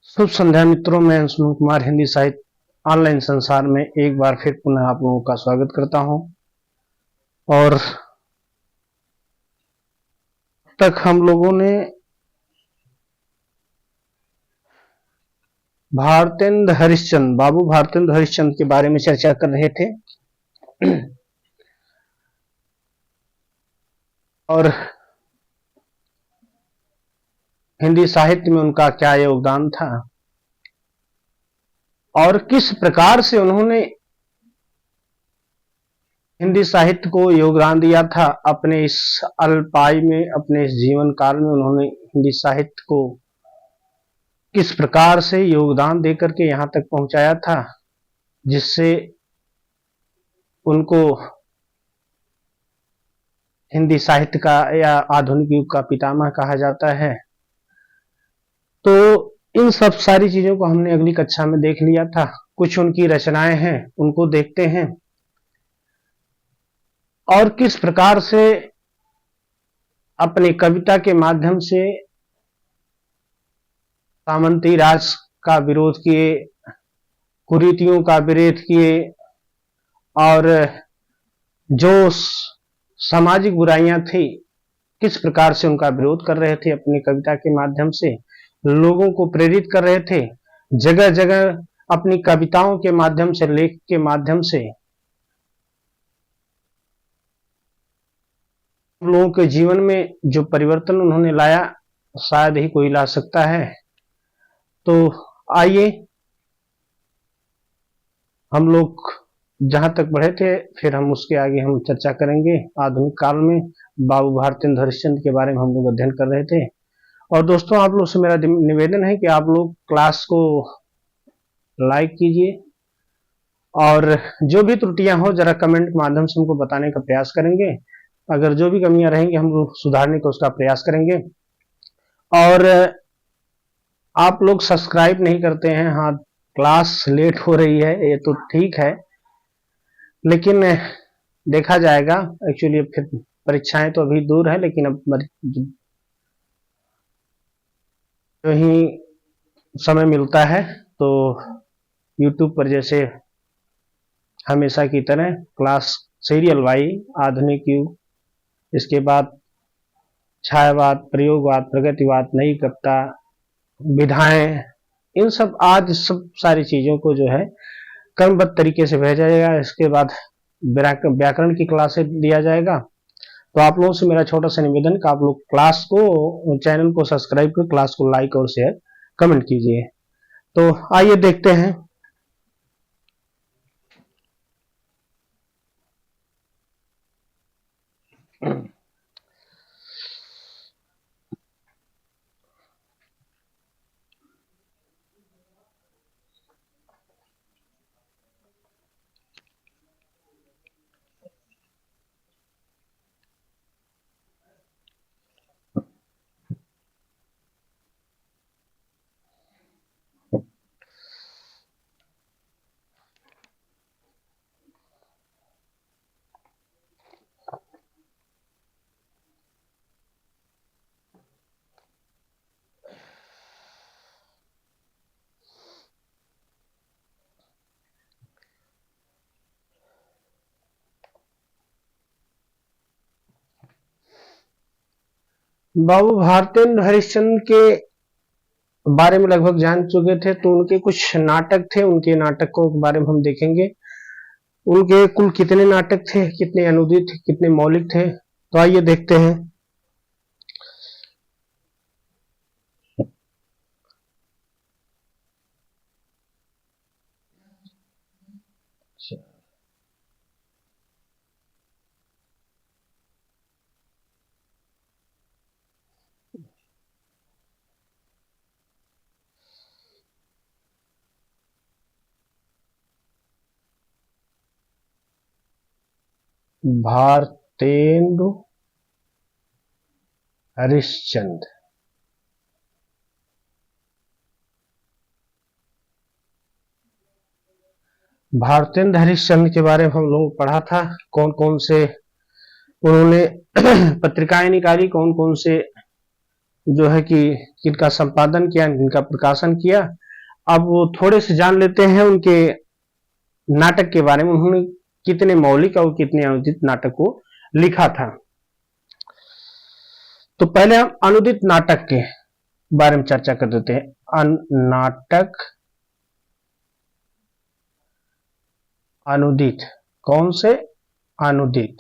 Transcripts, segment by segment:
शुभ संध्या मित्रों, मैं अंशुमन कुमार हिंदी साहित्य ऑनलाइन संसार में एक बार फिर पुनः आप लोगों का स्वागत करता हूं। और तक हम लोगों ने भारतेंद्र हरिश्चंद्र, बाबू भारतेंद्र हरिश्चंद्र के बारे में चर्चा कर रहे थे। और हिंदी साहित्य में उनका क्या योगदान था और किस प्रकार से उन्होंने हिंदी साहित्य को योगदान दिया था। अपने इस अल्पायु में, अपने इस जीवन काल में उन्होंने हिंदी साहित्य को किस प्रकार से योगदान देकर के यहां तक पहुंचाया था, जिससे उनको हिंदी साहित्य का या आधुनिक युग का पितामह कहा जाता है। तो इन सब सारी चीजों को हमने अगली कक्षा में देख लिया था। कुछ उनकी रचनाएं हैं, उनको देखते हैं और किस प्रकार से अपनी कविता के माध्यम से सामंती राज का विरोध किए, कुरीतियों का विरोध किए और जो सामाजिक बुराइयां थी किस प्रकार से उनका विरोध कर रहे थे। अपनी कविता के माध्यम से लोगों को प्रेरित कर रहे थे। जगह जगह अपनी कविताओं के माध्यम से, लेख के माध्यम से लोगों के जीवन में जो परिवर्तन उन्होंने लाया, शायद ही कोई ला सकता है। तो आइए हम लोग जहां तक बढ़े थे, फिर हम उसके आगे हम चर्चा करेंगे। आधुनिक काल में बाबू भारतेंद्र हरिश्चंद्र के बारे में हम लोग अध्ययन कर रहे थे। और दोस्तों, आप लोग से मेरा निवेदन है कि आप लोग क्लास को लाइक कीजिए और जो भी त्रुटियां हो जरा कमेंट के माध्यम से हमको बताने का प्रयास करेंगे। अगर जो भी कमियां रहेंगी हम लोग सुधारने का उसका प्रयास करेंगे। और आप लोग सब्सक्राइब नहीं करते हैं। हाँ, क्लास लेट हो रही है, ये तो ठीक है, लेकिन देखा जाएगा। एक्चुअली फिर परीक्षाएं तो अभी दूर है, लेकिन अब जो ही समय मिलता है तो YouTube पर जैसे हमेशा की तरह क्लास सीरियल वाइज आधुनिक युग, इसके बाद छायावाद, प्रयोगवाद, प्रगतिवाद, नई कविता, विधाएं, इन सब आज सब सारी चीजों को जो है क्रमबद्ध तरीके से भेजा जाएगा। इसके बाद व्याकरण की क्लासें दिया जाएगा। तो आप लोगों से मेरा छोटा सा निवेदन कि आप लोग क्लास को, चैनल को सब्सक्राइब कर क्लास को लाइक और शेयर कमेंट कीजिए। तो आइए देखते हैं। बाबू भारतेंद्र हरिश्चंद्र के बारे में लगभग जान चुके थे, तो उनके कुछ नाटक थे, उनके नाटकों के बारे में हम देखेंगे। उनके कुल कितने नाटक थे, कितने अनुदित, कितने मौलिक थे, तो आइए देखते हैं। भारतेंदु हरिश्चंद्र, भारतेंद्र हरिश्चंद्र के बारे में हम लोगों ने पढ़ा था। कौन कौन से उन्होंने पत्रिकाएं निकाली, कौन कौन से जो है कि किनका संपादन किया, किनका प्रकाशन किया। अब वो थोड़े से जान लेते हैं उनके नाटक के बारे में, उन्होंने कितने मौलिक और कितने अनुदित नाटक को लिखा था। तो पहले हम अनुदित नाटक के बारे में चर्चा कर देते हैं। नाटक अनुदित, कौन से? अनुदित।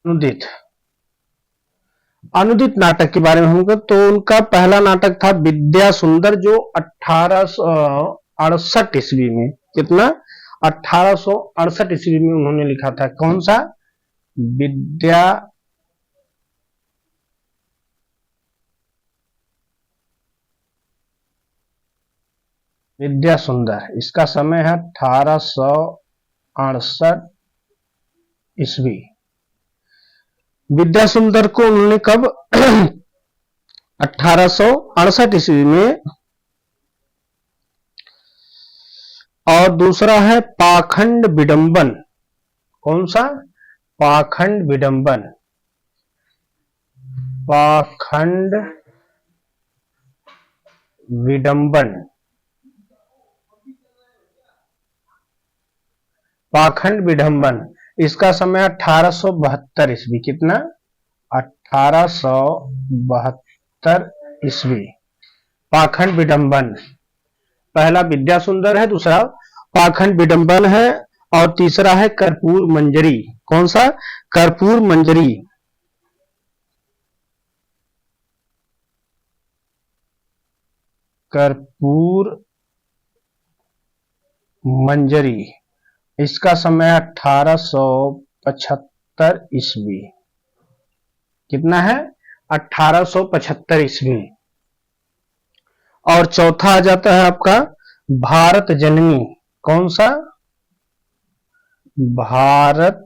अनुदित अनुदित नाटक के बारे में हम तो उनका पहला नाटक था विद्या सुंदर, जो 1868 ईस्वी में, कितना? 1868 ईस्वी में उन्होंने लिखा था। कौन सा? विद्या विद्या सुंदर। इसका समय है 1868 ईस्वी। विद्या सुंदर को उन्होंने कब? 1868 ईस्वी में। और दूसरा है पाखंड विडंबन। कौन सा? पाखंड विडंबन। पाखंड विडंबन। पाखंड विडंबन, इसका समय 1872 ईस्वी। कितना? 1872 ईस्वी। पाखंड विडंबन। पहला विद्या सुंदर है, दूसरा पाखंड विडंबन है, और तीसरा है कर्पूर मंजरी। कौन सा? कर्पूर मंजरी। कर्पूर मंजरी, इसका समय 1875 ईस्वी। कितना है? 1875 ईस्वी। और चौथा आ जाता है आपका भारत जननी। कौन सा? भारत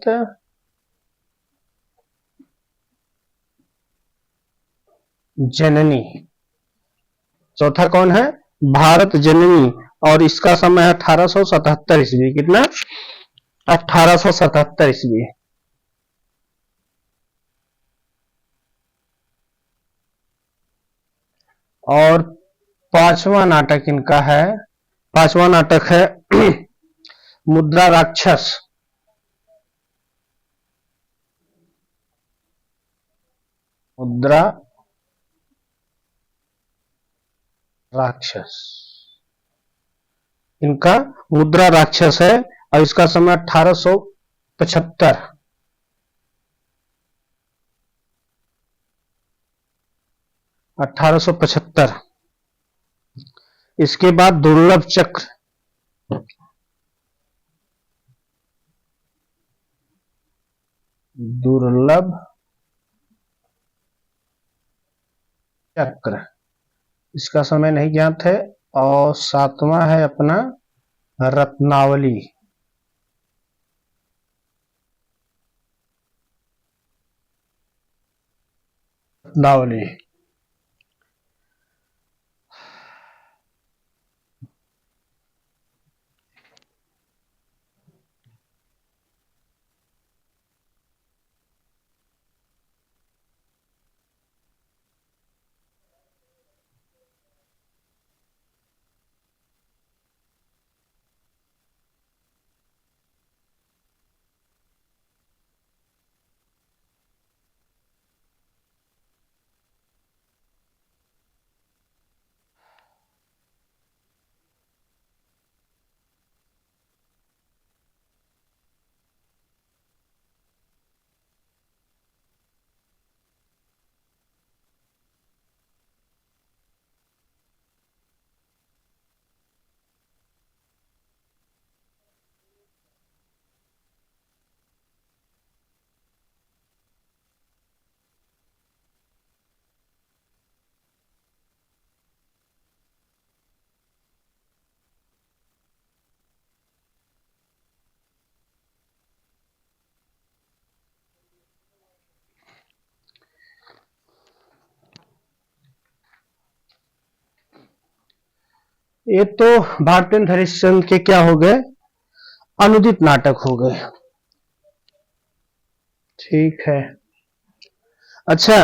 जननी। चौथा कौन है? भारत जननी, और इसका समय है 1877 ईस्वी। कितना? 1877 ईस्वी। और पांचवा नाटक इनका है, पांचवा नाटक है मुद्रा राक्षस। मुद्रा राक्षस, इनका मुद्रा राक्षस है, और इसका समय 1875। इसके बाद दुर्लभ चक्र। दुर्लभ चक्र, इसका समय नहीं ज्ञात है। और सातवां है अपना रत्नावली। रत्नावली। ये तो भारतेंद्र हरिश्चंद्र के क्या हो गए? अनुदित नाटक हो गए। ठीक है। अच्छा।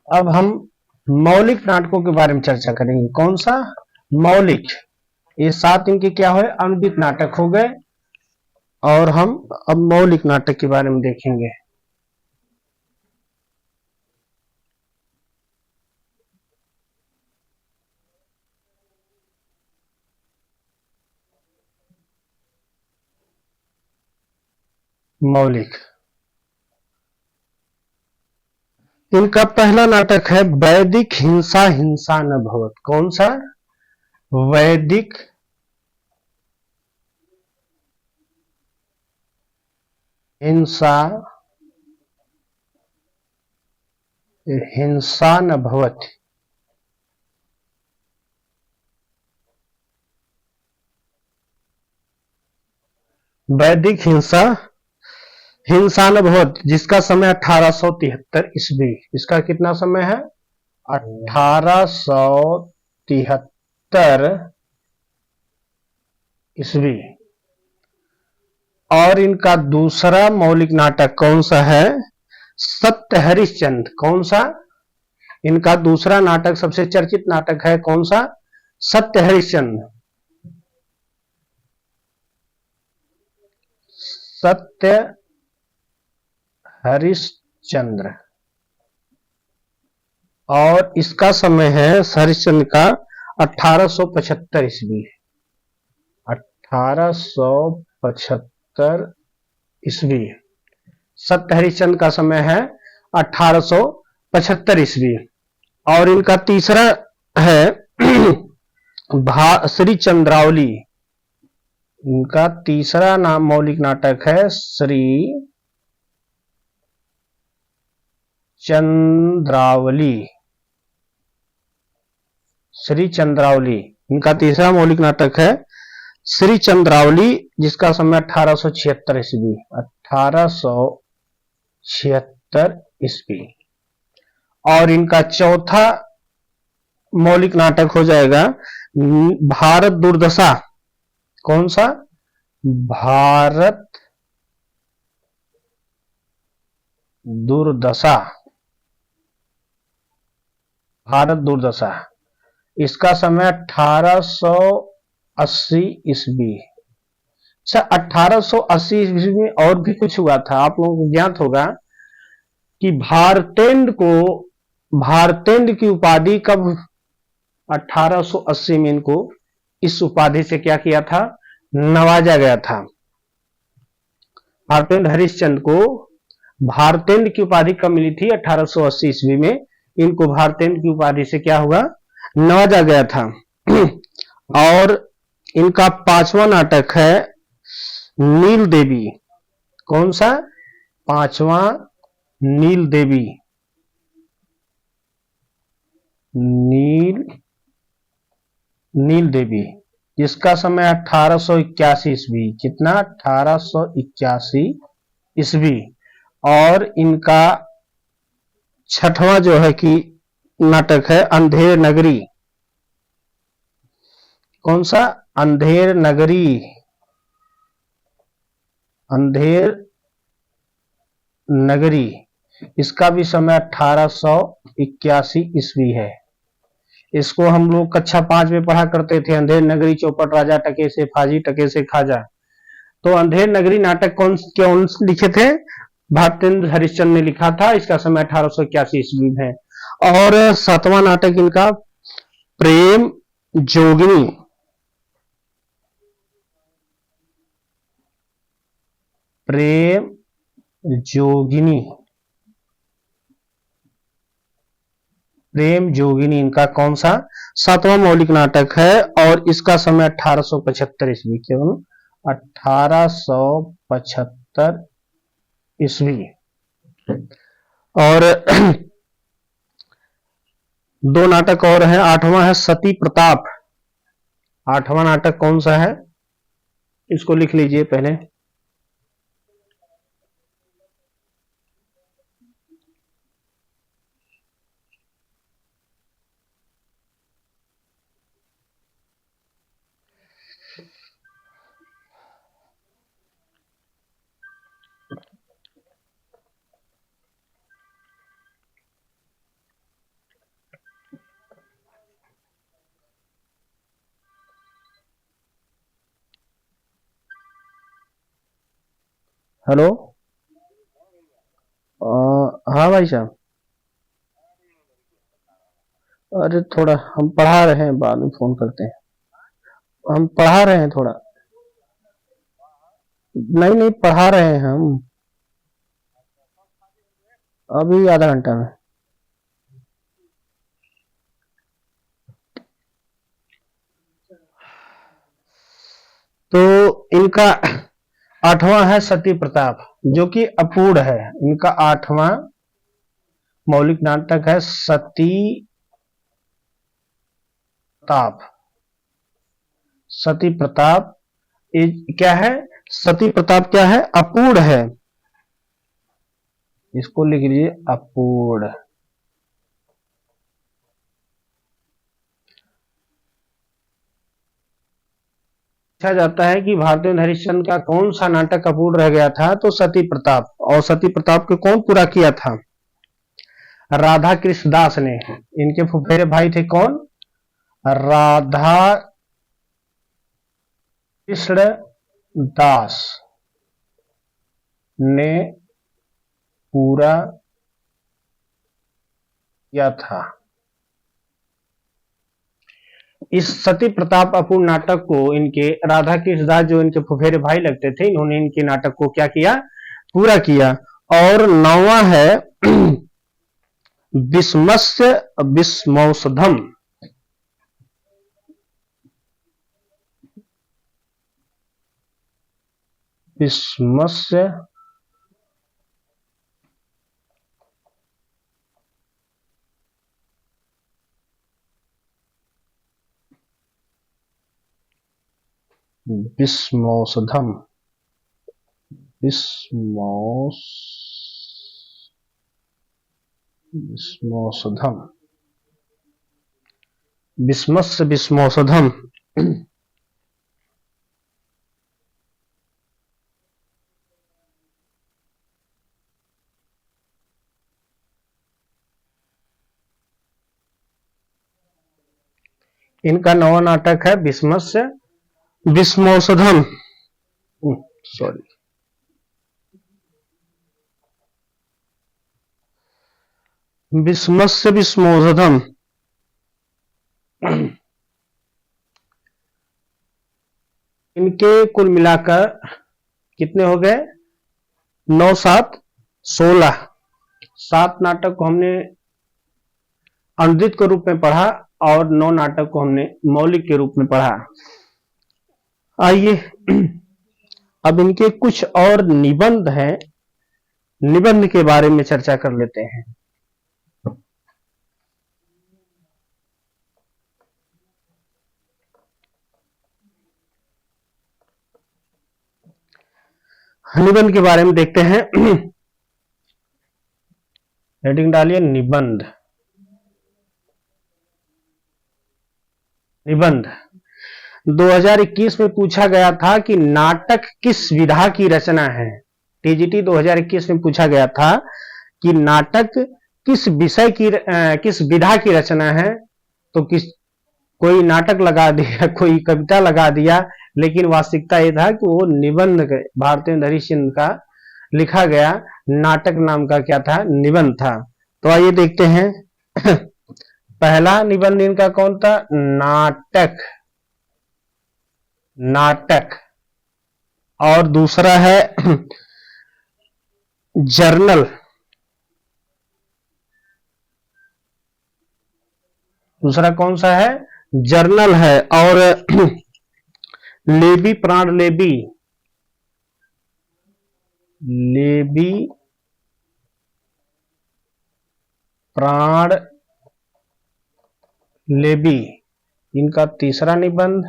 अब हम मौलिक नाटकों के बारे में चर्चा करेंगे। कौन सा? मौलिक। ये 7 इनके क्या हुए? अनूदित नाटक हो गए। और हम अब मौलिक नाटक के बारे में देखेंगे। मौलिक। इनका पहला नाटक है वैदिक हिंसा हिंसा न भवत। कौन सा? वैदिक हिंसा हिंसा न भवत। वैदिक हिंसा हिंसा न भवत, जिसका समय 1873 ईस्वी। इसका कितना समय है? 1873 ईस्वी। और इनका दूसरा मौलिक नाटक कौन सा है? सत्य हरिश्चंद्र। कौन सा? इनका दूसरा नाटक, सबसे चर्चित नाटक है कौन सा? सत्य हरिश्चंद्र। सत्य हरिश्चंद्र। और इसका समय है हरिश्चंद्र का 1875 ईस्वी। 1875 ईस्वी। सत्य हरिश्चंद्र का समय है 1875 ईस्वी। और इनका तीसरा है श्री चंद्रावली। इनका तीसरा नाम मौलिक नाटक है श्री चंद्रावली। श्री चंद्रावली इनका तीसरा मौलिक नाटक है श्री चंद्रावली, जिसका समय 1876 ईस्वी। 1876 ईस्वी। और इनका चौथा मौलिक नाटक हो जाएगा भारत दुर्दशा। कौन सा? भारत दुर्दशा। भारत दुर्दशा। इसका समय 1880 ईस्वी। अच्छा, 1880 ईस्वी में और भी कुछ हुआ था। आप लोगों को ज्ञात होगा कि भारतेंद्र की उपाधि कब 1880 में इनको इस उपाधि से क्या किया था? नवाजा गया था। भारतेंद्र हरिश्चंद्र को भारतेंद्र की उपाधि कब मिली थी? 1880 ईस्वी में इनको भारतेंद्र की उपाधि से क्या हुआ? नवाजा गया था। और इनका पांचवा नाटक है नील देवी। कौन सा? पांचवा नील देवी। नील देवी, जिसका समय 1881 ईस्वी। कितना? 1881 ईस्वी। और इनका छठवां जो है कि नाटक है अंधेर नगरी। कौन सा? अंधेर नगरी। अंधेर नगरी। इसका भी समय 1881 ईस्वी है। इसको हम लोग कक्षा 5 में पढ़ा करते थे। अंधेर नगरी चौपट राजा टके से फाजी टके से खाजा। तो अंधेर नगरी नाटक कौन लिखे थे? भारतेंद्र हरिश्चंद्र ने लिखा था। इसका समय 1881 ईस्वी में है। और सातवां नाटक इनका प्रेम जोगिनी। प्रेम जोगिनी। प्रेम जोगिनी इनका कौन सा? सातवां मौलिक नाटक है। और इसका समय 1875 ईस्वी। केवल 1875 ईस्वी। और दो नाटक और हैं। आठवां है सती प्रताप। आठवां नाटक कौन सा है, इसको लिख लीजिए पहले। हेलो। हाँ भाई साहब। अरे थोड़ा हम पढ़ा रहे हैं, बाद में फोन करते हैं। हम पढ़ा रहे हैं थोड़ा। नहीं नहीं, पढ़ा रहे हैं हम, अभी आधा घंटा में। तो इनका आठवां है सती प्रताप, जो कि अपूर्ण है। इनका आठवां मौलिक नाटक है सती प्रताप। सती प्रताप क्या है, सती प्रताप क्या है, अपूर्ण है। इसको लिख लीजिए अपूर्ण। पूछा जाता है कि भारतेंदु हरिश्चंद्र का कौन सा नाटक अपूर्ण रह गया था, तो सती प्रताप। और सती प्रताप को कौन पूरा किया था, राधा कृष्ण दास ने। इनके फुफेरे भाई थे कौन, राधा कृष्ण दास ने पूरा किया था। इस सती प्रताप अपूर्ण नाटक को इनके राधा कृष्ण दास, जो इनके फुफेरे भाई लगते थे, इन्होंने इनके नाटक को क्या किया, पूरा किया। और नौवा है विस्मस्य विस्मौषधम। विस्मस्य विस्मौषधम। विस्मौषधम। विस्मस्य विस्मौषधम। इनका नवा नाटक है विस्मस्य विस्मौषधम। सॉरी, विस्मस्य विस्मौषधम। इनके कुल मिलाकर कितने हो गए, 9 7 16। 7 नाटक को हमने अनुदित के रूप में पढ़ा और 9 नाटक को हमने मौलिक के रूप में पढ़ा। आइए अब इनके कुछ और निबंध हैं, निबंध के बारे में चर्चा कर लेते हैं। निबंध के बारे में देखते हैं। हेडिंग डालिए निबंध। निबंध 2021 में पूछा गया था कि नाटक किस विधा की रचना है। टीजीटी 2021 में पूछा गया था कि नाटक किस विषय की किस विधा की रचना है। तो कोई नाटक लगा दिया, कोई कविता लगा दिया, लेकिन वास्तविकता यह था कि वो निबंध भारतेंदु हरिश्चंद्र का लिखा गया नाटक नाम का क्या था, निबंध था। तो आइए देखते हैं। पहला निबंध इनका कौन था, नाटक। नाटक। और दूसरा है जर्नल। दूसरा कौन सा है, जर्नल है। और लेबी प्राण लेबी। लेबी प्राण लेबी, इनका तीसरा निबंध।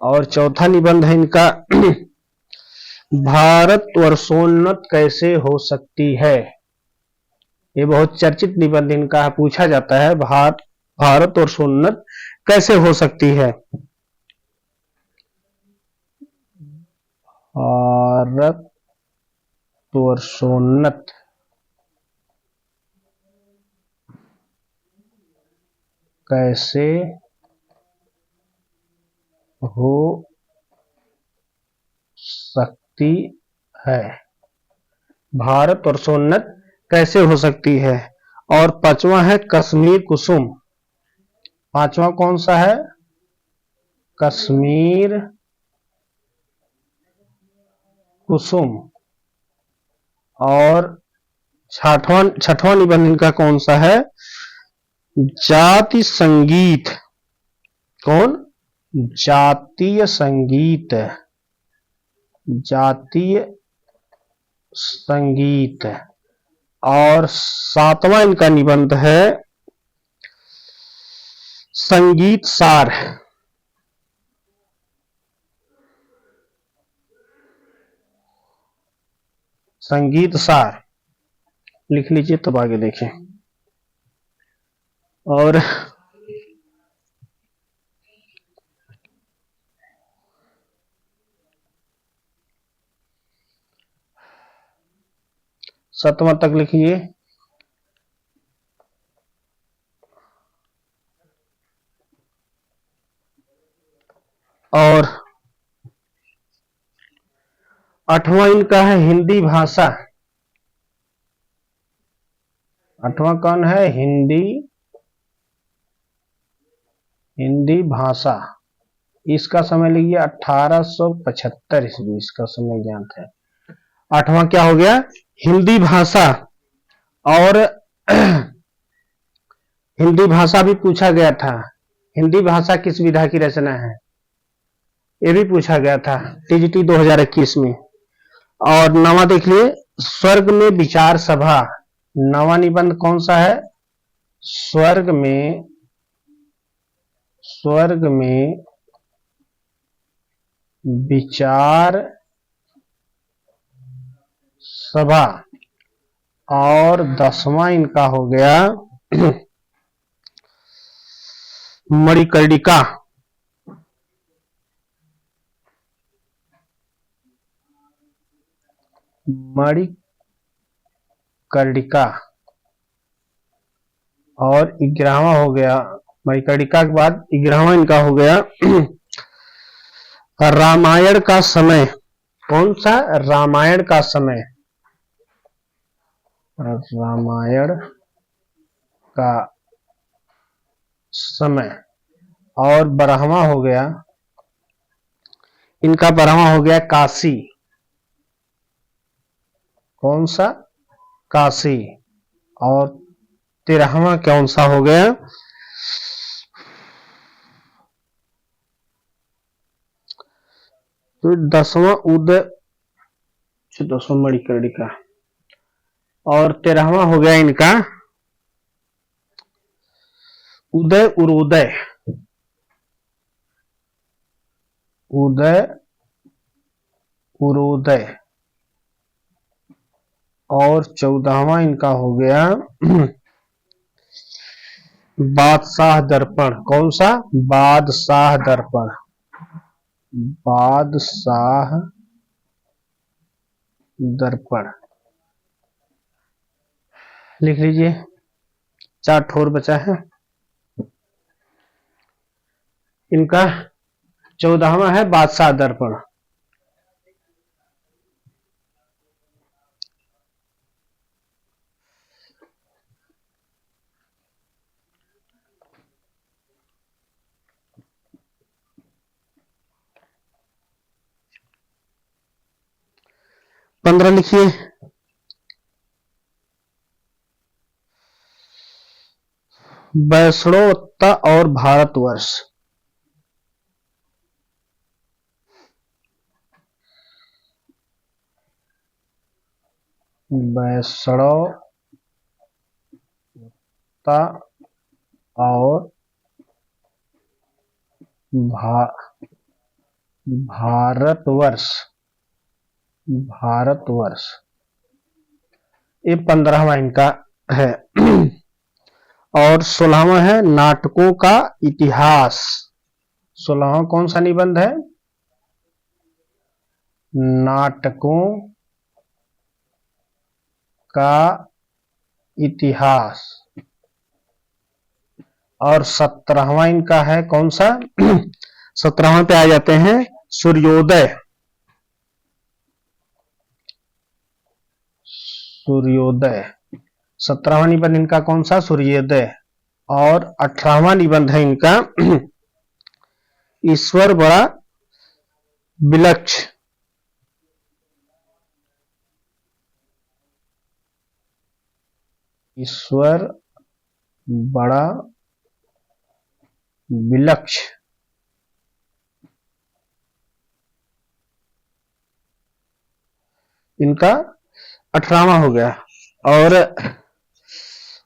और चौथा निबंध है इनका भारत वर्षोन्नत कैसे हो सकती है। ये बहुत चर्चित निबंध इनका है, पूछा जाता है भारत वर्षोन्नत कैसे हो सकती है। भारत वर्षोन्नत कैसे हो सकती है, भारत वर्षोन्नत कैसे हो सकती है। और पांचवा है कश्मीर कुसुम। पांचवा कौन सा है, कश्मीर कुसुम। और छठवां निबंध इनका कौन सा है, जाति संगीत। कौन, जातीय संगीत, जातीय संगीत। और सातवां इनका निबंध है संगीत सार। संगीत सार लिख लीजिए, तब आगे देखें। और सतवां तक लिखिए। और आठवां इनका है हिंदी भाषा। आठवां कौन है, हिंदी भाषा। इसका समय लिखिए 1875 ईस्वी, इसका समय ज्ञात है। आठवां क्या हो गया, हिंदी भाषा। और हिंदी भाषा भी पूछा गया था, हिंदी भाषा किस विधा की रचना है, ये भी पूछा गया था टीजीटी 2021 में। और नवा देख लिए, स्वर्ग में विचार सभा। नवा निबंध कौन सा है, स्वर्ग में विचार सभा। और 10वां इनका हो गया मणिकर्णिका। मणिकर्णिका। और 11वां हो गया, मणिकर्णिका के बाद 11वां इनका हो गया रामायण का समय। कौन सा, रामायण का समय, रामायण का समय। और 12वां हो गया इनका, 12वां हो गया काशी। कौन सा, काशी। और 13वां कौन सा हो गया, तो 10वां उदय, 10वां मणिकर्णिका। और 13वां हो गया इनका उदय उरोदय। उदय उरोदय। और 14वां इनका हो गया बादशाह दर्पण। कौन सा, बादशाह दर्पण। बादशाह दर्पण लिख लीजिए। 4 ठोर बचा है इनका। 14वां है बादशाह दर्पण। पंद्रह लिखिए। वैष्णवता और भारतवर्ष। वैष्णवता और भा, भारतवर्ष, भारतवर्ष, ये 15वां इनका है। और 16वां है नाटकों का इतिहास। 16वां कौन सा निबंध है? नाटकों का इतिहास। और 17वां इनका है कौन सा? 17वां पे आ जाते हैं सूर्योदय। सूर्योदय 17वां निबंध इनका कौन सा? सूर्योदय। और 18वां निबंध है इनका ईश्वर बड़ा विलक्ष। ईश्वर बड़ा विलक्ष। इनका 18वां हो गया। और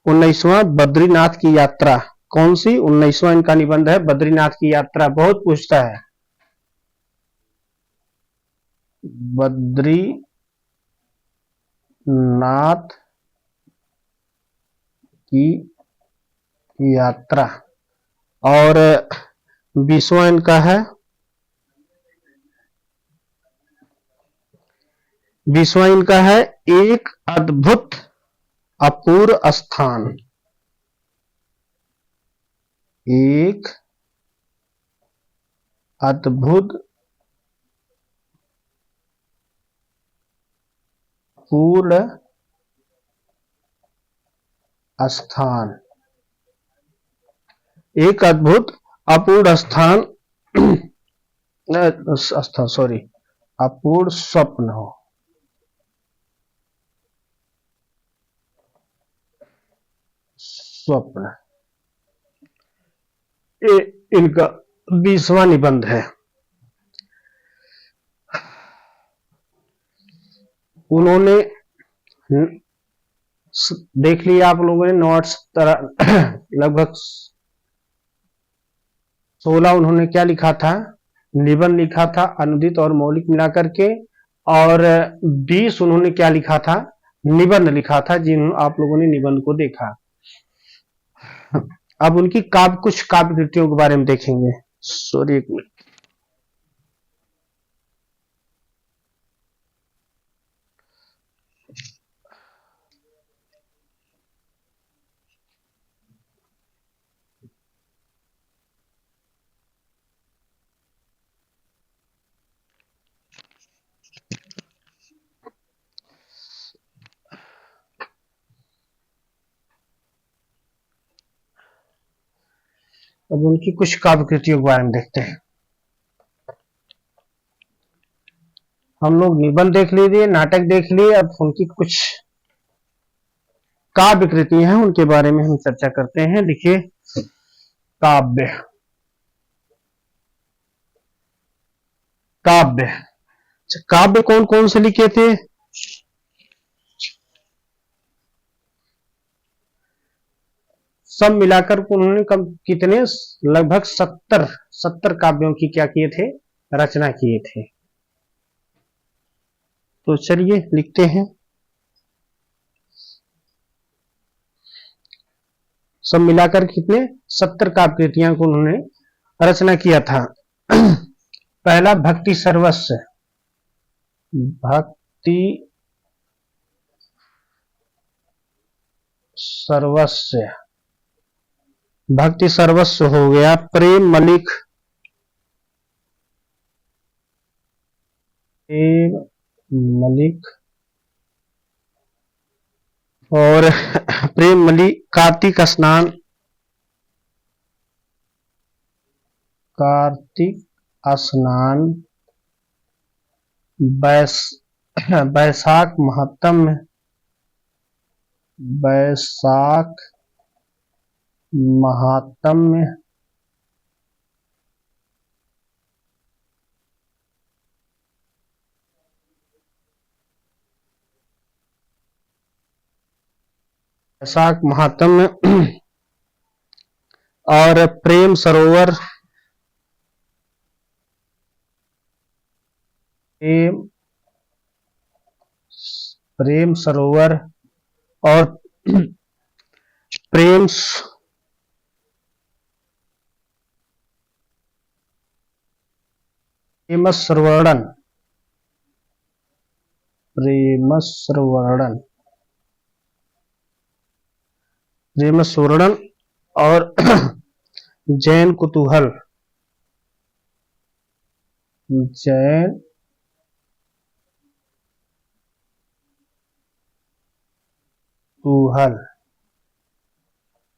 19वां बद्रीनाथ की यात्रा। कौन सी? 19वां इनका निबंध है बद्रीनाथ की यात्रा। बहुत पूछता है बद्रीनाथ की यात्रा। और 20वां इनका है 20वां इनका है एक अद्भुत अपूर्व स्थान। एक अद्भुत पूर्ण स्थान। एक अद्भुत अपूर्ण स्थान सॉरी अपूर्ण स्वप्न हो। स्वप्न, ये इनका 20वां निबंध है। उन्होंने देख लिया आप लोगों ने नोट्स लगभग 16 उन्होंने क्या लिखा था? निबंध लिखा था अनुदित और मौलिक मिलाकर के। और 20 उन्होंने क्या लिखा था? निबंध लिखा था, जिन आप लोगों ने निबंध को देखा। अब उनकी कुछ काव्य कृतियों के बारे में देखेंगे। सॉरी एक मिनट। अब उनकी कुछ काव्य कृतियों के बारे में देखते हैं। हम लोग निबंध देख लीजिए, नाटक देख लिए, अब उनकी कुछ काव्य कृति हैं उनके बारे में हम चर्चा करते हैं। देखिए काव्य, काव्य काव्य कौन कौन से लिखे थे? सब मिलाकर उन्होंने कितने? लगभग 70 काव्यों की क्या किए थे? रचना किए थे। तो चलिए लिखते हैं। सब मिलाकर कितने? 70 काव्य कृतियां को उन्होंने रचना किया था। पहला भक्ति सर्वस्व। भक्ति सर्वस्व, भक्ति सर्वस्व हो गया। प्रेम मलिक, प्रेम मलिक और प्रेम मलिक। कार्तिक स्नान, कार्तिक स्नान। वैशाख महात्म्य, वैशाख महात्म्य। वैशाख महात्म्य। और प्रेम सरोवर, प्रेम प्रेम सरोवर और प्रेम प्रेमस्वर्णन प्रेमस्वर्णन प्रेमस्वर्णन और जैन कुतूहल जैन कुतूहल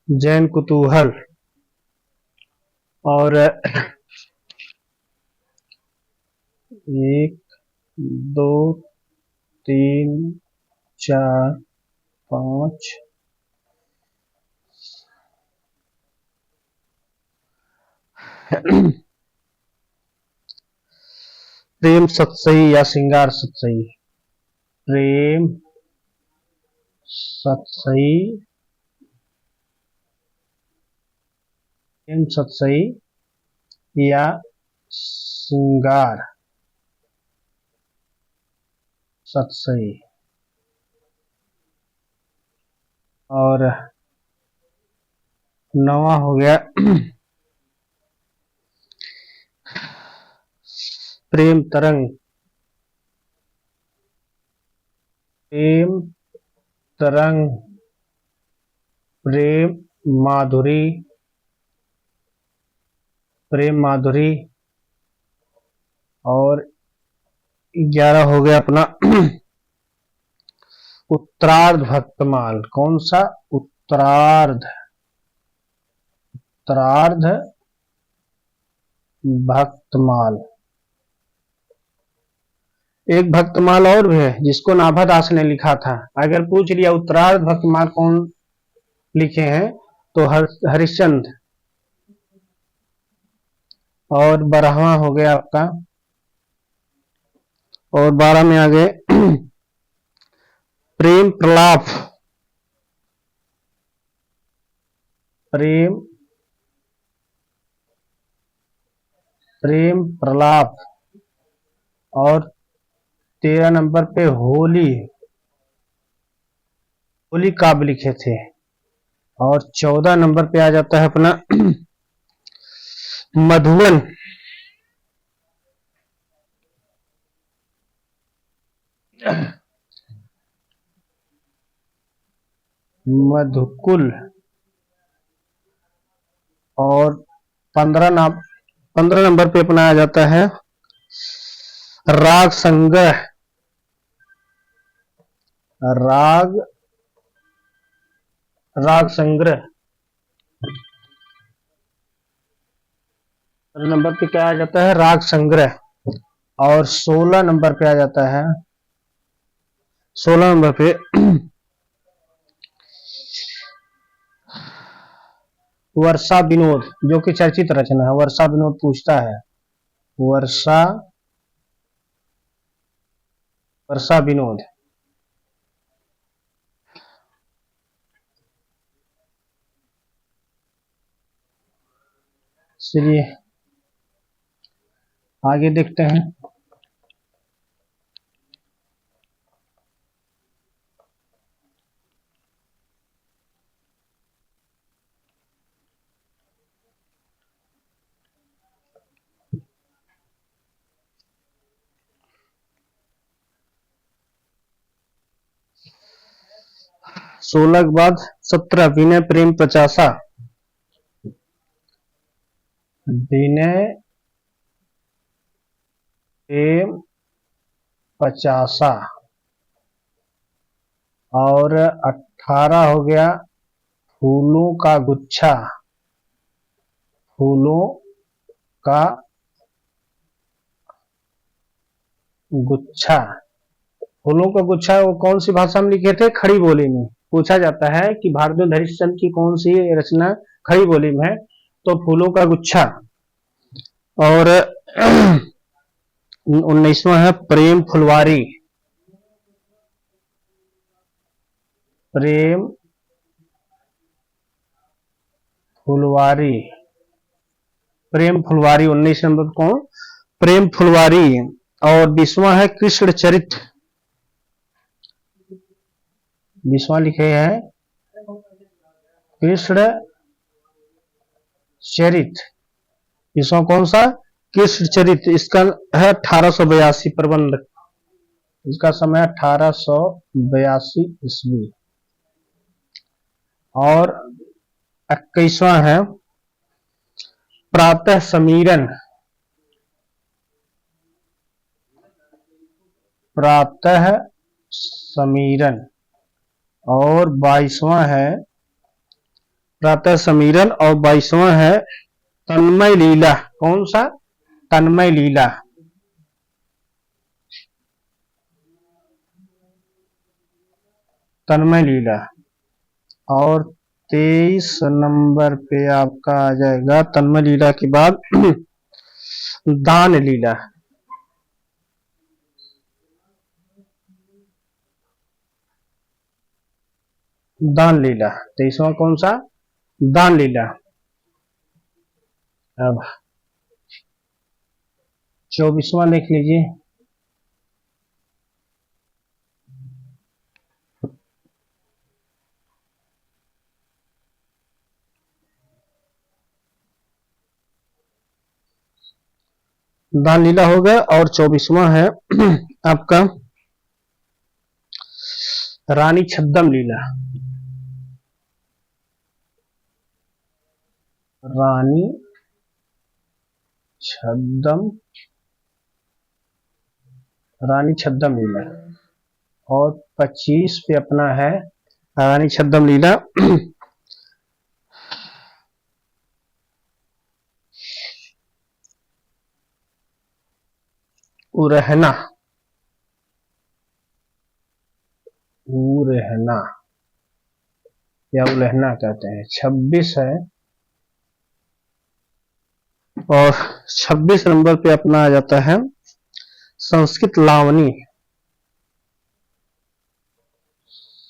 जैन कुतूहल और 1 2 3 4 5 प्रेम सतसई या श्रृंगार सतसई प्रेम सतसई प्रेम सतसई या श्रृंगार सतसई और 9वां हो गया प्रेम तरंग प्रेम तरंग प्रेम माधुरी प्रेम माधुरी और 11 हो गया अपना उत्तरार्ध भक्तमाल कौन सा उत्तरार्ध भक्तमाल एक भक्तमाल और भी है जिसको नाभा दास ने लिखा था अगर पूछ लिया उत्तरार्ध भक्तमाल कौन लिखे हैं तो हरिश्चंद्र और 12वां हो गया आपका और 12 में आ गए प्रेम प्रलाप प्रेम प्रलाप और 13 नंबर पे होली काव्य लिखे थे और 14 नंबर पे आ जाता है अपना मधुवन मधुकुल और 15 नंबर पे अपना आ जाता है राग संग्रह राग संग्रह नंबर पे क्या आ जाता है राग संग्रह और 16 नंबर पे आ जाता है 16 नंबर पे वर्षा विनोद जो कि चर्चित रचना है वर्षा विनोद पूछता है वर्षा विनोद चलिए आगे देखते हैं 16 के बाद 17 विनय प्रेम पचासा विनय प्रेम पचासा और 18 हो गया फूलों का गुच्छा फूलों का गुच्छा वो कौन सी भाषा में लिखे थे खड़ी बोली में पूछा जाता है कि भारतेंदु हरिश्चंद्र की कौन सी रचना खड़ी बोली में है तो फूलों का गुच्छा और 19वां है प्रेम फुलवारी प्रेम फुलवारी 19 नंबर कौन प्रेम फुलवारी और 20वां है कृष्ण चरित। 20वां लिखे हैं कृष्ण चरित। 20वां कौन सा? कृष्ण चरित। इसका है 1882 प्रबंध। इसका समय 1882 ईस्वी। और 21वां है प्रातः समीरण। प्रातः समीरण। और 22वां है प्रातः समीरण। और 22वां है तन्मय लीला। कौन सा? तन्मय लीला। तन्मय लीला। और 23 नंबर पे आपका आ जाएगा तन्मय लीला के बाद दान लीला। दान लीला 23वां कौन सा? दान लीला। अब 24वां देख लीजिए। दान लीला हो गया। और 24वां है आपका रानी छद्म लीला। रानी छद्म। रानी छद्म लीला। और 25 पे अपना है रानी छद्म लीला उरहना। उरहना या उलहना कहते हैं। 26 है। और 26 नंबर पे अपना आ जाता है संस्कृत लावनी।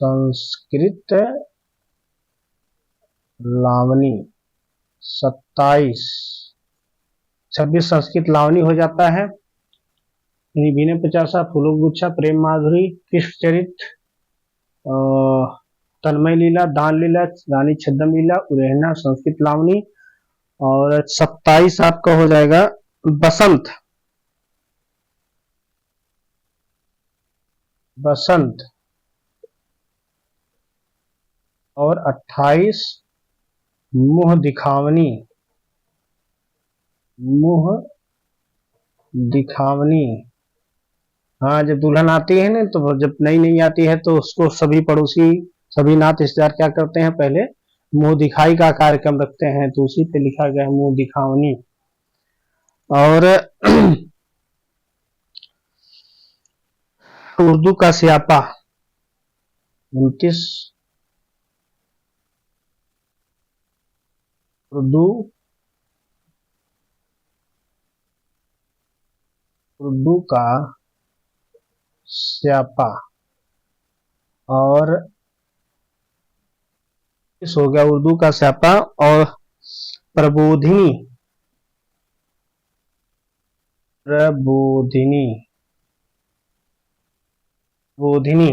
संस्कृत लावनी 27। 26 संस्कृत लावनी हो जाता है। विनय पचासा, फूलों गुच्छा, प्रेम माधुरी, कृष्ण चरित, तन्मय लीला, दान लीला, रानी छद्म लीला, उरेहना, संस्कृत लावनी। और 27 आपका हो जाएगा बसंत। बसंत। और 28 मुंह दिखावनी। मुंह दिखावनी। हाँ, जब दुल्हन आती है ना, तो जब नई नई आती है तो उसको सभी पड़ोसी, सभी नाते रिश्तेदार क्या करते हैं, पहले मुंह दिखाई का कार्यक्रम रखते हैं। तो उसी पे लिखा गया है मुंह दिखावनी। और उर्दू का स्यापा 29। उर्दू उर्दू का स्यापा। और इस हो गया उर्दू का स्यापा। और प्रबोधिनी। प्रबोधिनी। प्रबोधिनी।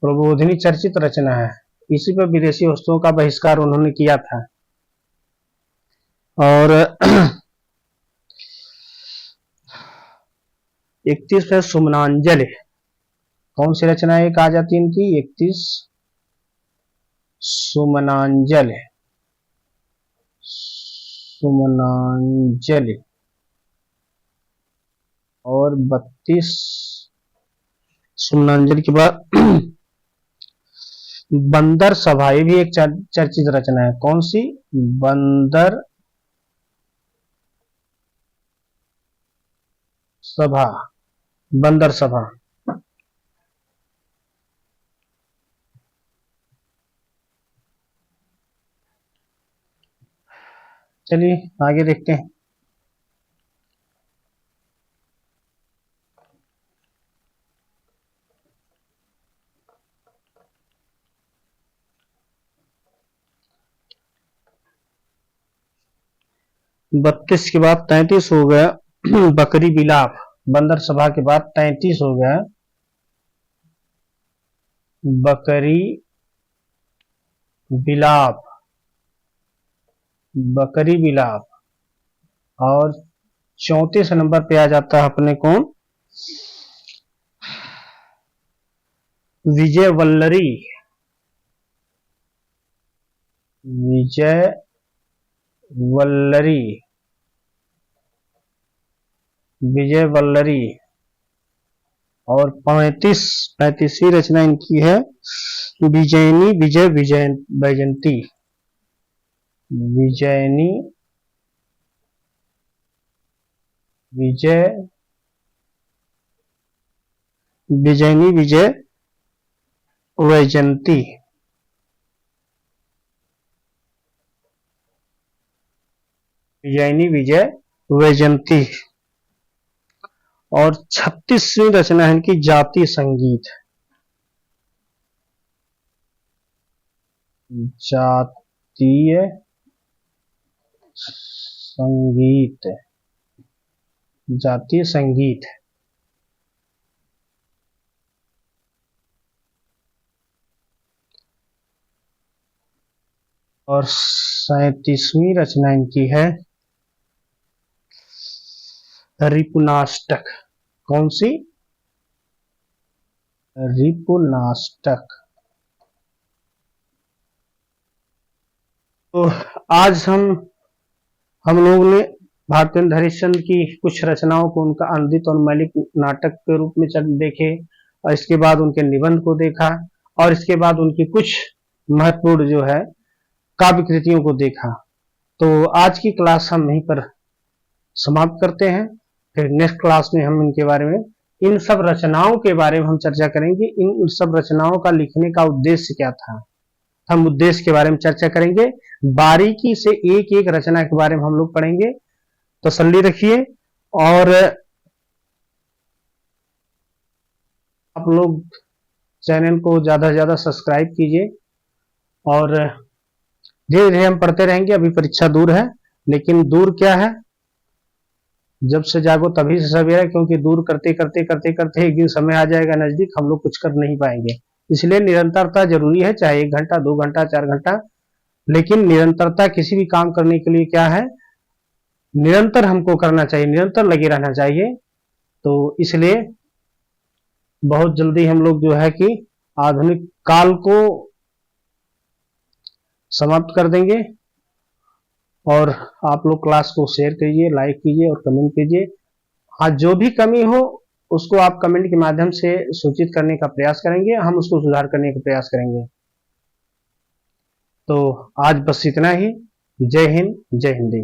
प्रबोधिनी चर्चित रचना है। इसी पर विदेशी वस्तुओं का बहिष्कार उन्होंने किया था। और 31 है सुमनांजलि। कौन सी रचना एक आ जाती है इनकी? 31 सुमनांजलि। सुमनांजलि। और 32 सुमनांजलि के बाद बंदर सभा। ये भी एक चर्चित रचना है। कौन सी? बंदर सभा। बंदर सभा। चलिए आगे देखते हैं। बत्तीस के बाद 33 हो गया बकरी बिलाप। बंदर सभा के बाद 33 हो गया, बकरी बिलाप, बकरी बिलाप। और 34 नंबर पे आ जाता है अपने कौन, विजय वल्लरी, विजय वल्लरी, विजय वल्लरी। और 35वीं रचना इनकी है विजयनी विजय वैजयंती, विजयनी विजय विजयनी विजय वैजयंती। विजयनी विजय वैजयंती। और 36वीं रचना है इनकी जातीय संगीत, जातीय संगीत, जातीय संगीत। और 37वीं रचना इनकी है रिपुनाष्टक। कौन सी, रिपुनाष्टक। तो आज हम लोगों ने भारतेंदु हरिश्चंद्र की कुछ रचनाओं को उनका अनूदित और मौलिक नाटक के रूप में देखे, और इसके बाद उनके निबंध को देखा, और इसके बाद उनकी कुछ महत्वपूर्ण जो है काव्य कृतियों को देखा। तो आज की क्लास हम यहीं पर समाप्त करते हैं। फिर नेक्स्ट क्लास में हम इनके बारे में, इन सब रचनाओं के बारे में हम चर्चा करेंगे। इन सब रचनाओं का लिखने का उद्देश्य क्या था, हम उद्देश्य के बारे में चर्चा करेंगे। बारीकी से एक एक रचना के बारे में हम लोग पढ़ेंगे। तसल्ली रखिए, और आप लोग चैनल को ज्यादा से ज्यादा सब्सक्राइब कीजिए, और धीरे धीरे हम पढ़ते रहेंगे। अभी परीक्षा दूर है, लेकिन दूर क्या है, जब से जागो तभी से सवेरा, क्योंकि दूर करते करते करते करते एक दिन समय आ जाएगा नजदीक, हम लोग कुछ कर नहीं पाएंगे। इसलिए निरंतरता जरूरी है, चाहे 1 घंटा 2 घंटा 4 घंटा, लेकिन निरंतरता किसी भी काम करने के लिए क्या है, निरंतर हमको करना चाहिए, निरंतर लगे रहना चाहिए। तो इसलिए बहुत जल्दी हम लोग जो है कि आधुनिक काल को समाप्त कर देंगे। और आप लोग क्लास को शेयर कीजिए, लाइक कीजिए और कमेंट कीजिए। हाँ, जो भी कमी हो उसको आप कमेंट के माध्यम से सूचित करने का प्रयास करेंगे, हम उसको सुधार करने का प्रयास करेंगे। तो आज बस इतना ही। जय हिंद, जय हिंदी।